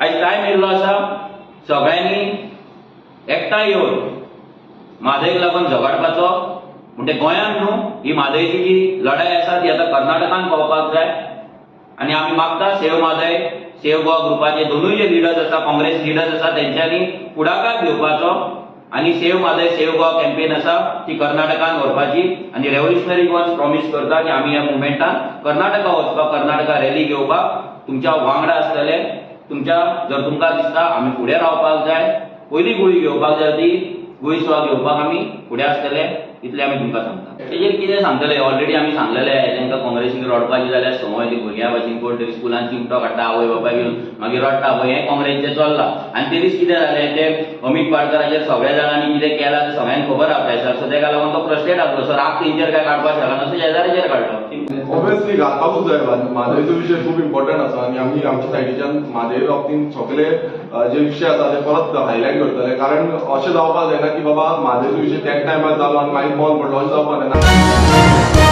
आज टायम येयल्लो आसा सगळ्यांनी एकठांय येवन म्हादईक लागून झगडपाचो. म्हणजे गोंयांत न्हू ही म्हादईची जी लढाई आसा ती आता कर्नाटकांत पावपाक जाय. आणि आम्ही मागता सेव म्हादय सेव गोवा ग्रुपाचे दोनूय जे लिडर्स आसा काँग्रेस लिडर्स आसा तेंच्यांनी पुढाकार घेवपाचो आणि save Mhadei save Goa campaign आसा ती कर्नाटकांत व्हरपाची. आणि रेव्होल्युशनरी गोवन्स प्रॉमिस करता की आम्ही ह्या मुवमेंटान कर्नाटका वचपाक कर्नाटका रॅली घेवपाक तुमच्या वांगडा आसतले. तुमच्या जर तुमकां दिसता आम्ही फुडें रावपाक जाय पयली गुळी घेवपाक जाय ती गुळी सुवात घेवपाक आम्ही फुडें आसतले इतले आम्ही तुमकां सांगता. तेजेर कितें सांगतले ऑलरेडी आम्ही सांगलेले आहे तांकां काँग्रेसीक रडपाची जाल्यार समज ती भुरग्यां भाशेन कोण तरी स्कुलान चिमटो काडटा आवय बापायक येवन मागीर रडटा पळय हें काँग्रेसचें चल्लां. आनी ते दीस कितें जालें ते अमीत पाडकराचेर सगळ्या जाणांनी कितें केलां तें सगळ्यांक खबर आहा प्रेसार. सो तेका लागून तो फ्रस्ट्रेट जातलो. सो राग तेंचेर काय काडपाक शकना नासलो शेजाऱ्याचेर काडलो. ऑब्वियसली घालपाकूच जाय. म्हादईचो विशय खूब इम्पॉर्टंट आसा आनी आमी आमच्या सायडीच्यान म्हादई बाबतींत सगळे जे विशय आसा ते परत हायलायट करतले. कारण अशें जावपाक जायना की बाबा म्हादईचो विशय त्याच टायमार जालो आनी मागीर बंद पडलो अशें जावपाक जायना.